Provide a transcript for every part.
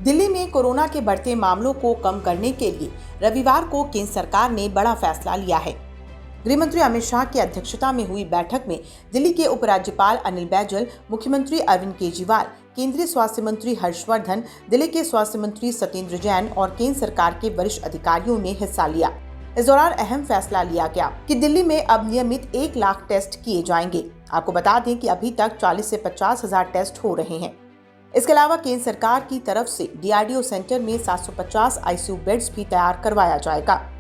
दिल्ली में कोरोना के बढ़ते मामलों को कम करने के लिए रविवार को केंद्र सरकार ने बड़ा फैसला लिया है। गृह मंत्री अमित शाह की अध्यक्षता में हुई बैठक में दिल्ली के उपराज्यपाल अनिल बैजल, मुख्यमंत्री अरविंद केजरीवाल, केंद्रीय स्वास्थ्य मंत्री हर्षवर्धन, दिल्ली के स्वास्थ्य मंत्री सत्येंद्र जैन और केंद्र सरकार के वरिष्ठ अधिकारियों ने हिस्सा लिया। इस दौरान अहम फैसला लिया गया कि दिल्ली में अब नियमित 1 लाख टेस्ट किए जाएंगे। आपको बता दें कि अभी तक 40 से 50 हजार टेस्ट हो रहे हैं। इसके अलावा केंद्र सरकार की तरफ से डीआरडीओ सेंटर में 750 आईसीयू बेड्स भी तैयार करवाया जाएगा।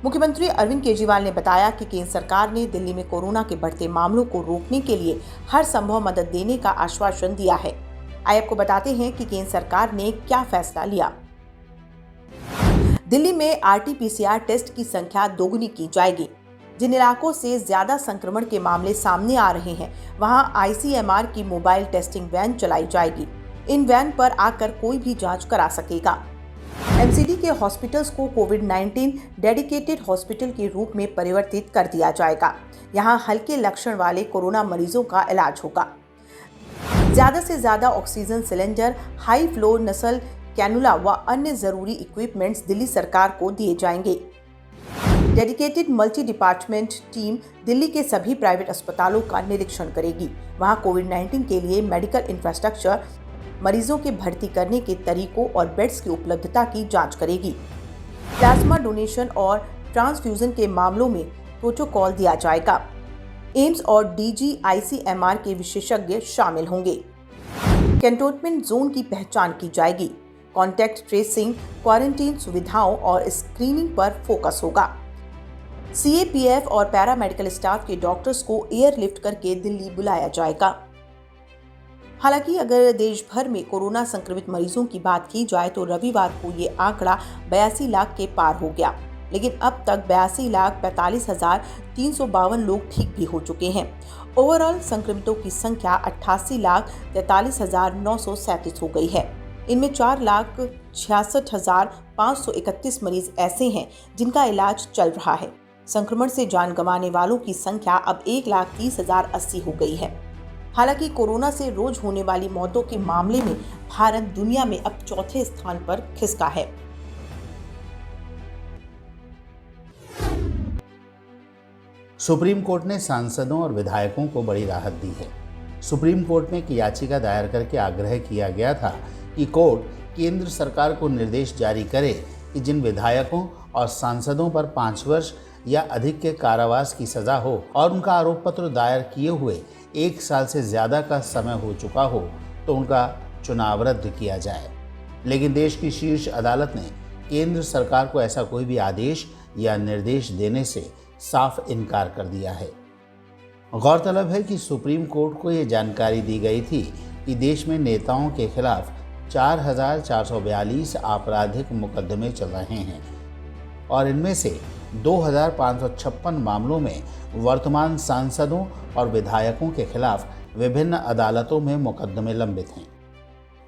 मुख्यमंत्री अरविंद केजरीवाल ने बताया कि केंद्र सरकार ने दिल्ली में कोरोना के बढ़ते मामलों को रोकने के लिए हर संभव मदद देने का आश्वासन दिया है। आइए आपको बताते हैं कि केंद्र सरकार ने क्या फैसला लिया। दिल्ली में आरटी-पीसीआर टेस्ट की संख्या दोगुनी की जाएगी। जिन इलाकों से ज्यादा संक्रमण के मामले सामने आ रहे हैं, वहां आईसीएमआर की मोबाइल टेस्टिंग वैन चलाई जाएगी। इन वैन पर आकर कोई भी जांच करा सकेगा। एमसीडी के हॉस्पिटल्स को कोविड-19 डेडिकेटेड हॉस्पिटल के रूप में परिवर्तित कर दिया जाएगा। यहां हल्के लक्षण वाले कोरोना मरीजों का इलाज होगा। ज्यादा से ज्यादा ऑक्सीजन सिलेंडर, हाई फ्लो नसल कैनुला व अन्य जरूरी इक्विपमेंट्स दिल्ली सरकार को दिए जाएंगे। Dedicated multi department team Delhi के सभी प्राइवेट अस्पतालों का निरीक्षण करेगी। वहां कोविड-19 के लिए मेडिकल इंफ्रास्ट्रक्चर, मरीजों के भर्ती करने के तरीकों और बेड्स की उपलब्धता की जांच करेगी। प्लाज्मा डोनेशन और ट्रांसफ्यूजन के मामलों में प्रोटोकॉल दिया जाएगा। एम्स और डीजीआईसीएमआर के विशेषज्ञ शामिल होंगे। कैंटोनमेंट जोन की पहचान की जाएगी। कॉन्टैक्ट ट्रेसिंग, क्वारंटीन सुविधाओं और स्क्रीनिंग पर फोकस होगा। सीएपीएफ और पैरामेडिकल स्टाफ के डॉक्टर्स को एयरलिफ्ट करके दिल्ली बुलाया जाएगा। हालांकि अगर देश भर में कोरोना संक्रमित मरीजों की बात की जाए तो रविवार को ये आंकड़ा 82 लाख के पार हो गया, लेकिन अब तक 82,45,352 लोग ठीक भी हो चुके हैं। ओवरऑल संक्रमितों की संख्या 88,43,937 हो गई है। इनमें 4,66,531 मरीज ऐसे हैं जिनका इलाज चल रहा है। संक्रमण से जान गंवाने वालों की संख्या अब 1,30,080 हो गई है। हालांकि कोरोना से रोज होने वाली मौतों के मामले में भारत दुनिया में अब चौथे स्थान पर खिसका है। सुप्रीम कोर्ट ने सांसदों और विधायकों को बड़ी राहत दी है। सुप्रीम कोर्ट में एक याचिका दायर करके आग्रह किया गया था कि कोर्ट केंद्र सरकार को निर्देश जारी करे कि जिन विधायकों और सांसदों पर 5 वर्ष या अधिक के कारावास की सजा हो और उनका आरोप पत्र दायर किए हुए 1 साल से ज्यादा का समय हो चुका हो तो उनका चुनाव रद्द किया जाए। लेकिन देश की शीर्ष अदालत ने केंद्र सरकार को ऐसा कोई भी आदेश या निर्देश देने से साफ इनकार कर दिया है। गौरतलब है कि सुप्रीम कोर्ट को ये जानकारी दी गई थी कि देश में नेताओं के खिलाफ 4,442 आपराधिक मुकदमे चल रहे हैं और इनमें से 2,556 मामलों में वर्तमान सांसदों और विधायकों के खिलाफ विभिन्न अदालतों में मुकदमे लंबित हैं।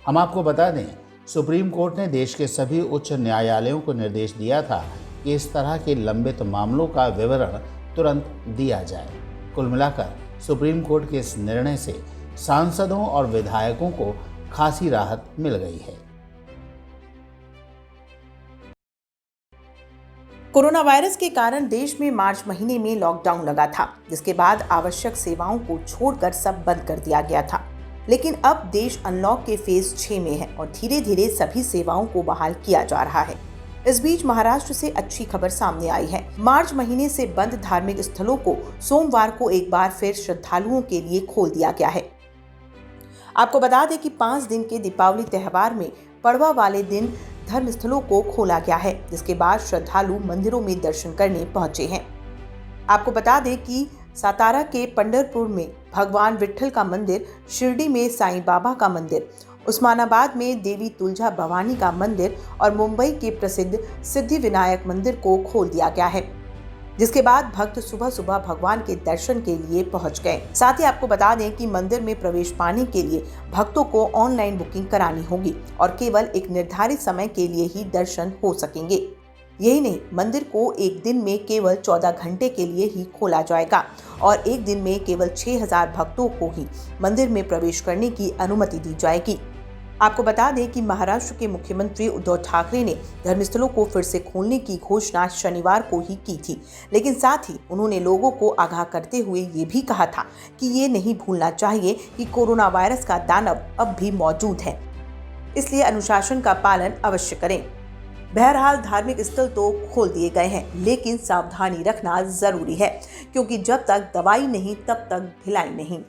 हम आपको बता दें, सुप्रीम कोर्ट ने देश के सभी उच्च न्यायालयों को निर्देश दिया था कि इस तरह के लंबित मामलों का विवरण तुरंत दिया जाए। कुल मिलाकर सुप्रीम कोर्ट के इस निर्णय से सांसदों और विधायकों को खासी राहत मिल गई है। कोरोना वायरस के कारण देश में मार्च महीने में लॉकडाउन लगा था, जिसके बाद आवश्यक सेवाओं को छोड़कर सब बंद कर दिया गया था। लेकिन अब देश अनलॉक के फेज 6 में है और धीरे धीरे सभी सेवाओं को बहाल किया जा रहा है। इस बीच महाराष्ट्र से अच्छी खबर सामने आई है। मार्च महीने से बंद धार्मिक स्थलों को सोमवार को एक बार फिर श्रद्धालुओं के लिए खोल दिया गया है। आपको बता दें कि 5 दिन के दीपावली त्योहार में पड़वा वाले दिन धर्मस्थलों को खोला गया है, जिसके बाद श्रद्धालु मंदिरों में दर्शन करने पहुंचे हैं। आपको बता दें कि सातारा के पंढरपुर में भगवान विट्ठल का मंदिर, शिरडी में साईं बाबा का मंदिर, उस्मानाबाद में देवी तुलजा भवानी का मंदिर और मुंबई के प्रसिद्ध सिद्धि विनायक मंदिर को खोल दिया गया है, जिसके बाद भक्त सुबह सुबह भगवान के दर्शन के लिए पहुंच गए। साथ ही आपको बता दें कि मंदिर में प्रवेश पाने के लिए भक्तों को ऑनलाइन बुकिंग करानी होगी और केवल एक निर्धारित समय के लिए ही दर्शन हो सकेंगे। यही नहीं, मंदिर को एक दिन में केवल 14 घंटे के लिए ही खोला जाएगा और एक दिन में केवल 6,000 भक्तों को ही मंदिर में प्रवेश करने की अनुमति दी जाएगी। आपको बता दें कि महाराष्ट्र के मुख्यमंत्री उद्धव ठाकरे ने धर्मस्थलों को फिर से खोलने की घोषणा शनिवार को ही की थी, लेकिन साथ ही उन्होंने लोगों को आगाह करते हुए ये भी कहा था कि ये नहीं भूलना चाहिए कि कोरोना वायरस का दानव अब भी मौजूद है, इसलिए अनुशासन का पालन अवश्य करें। बहरहाल धार्मिक स्थल तो खोल दिए गए हैं, लेकिन सावधानी रखना जरूरी है, क्योंकि जब तक दवाई नहीं तब तक ढिलाई नहीं।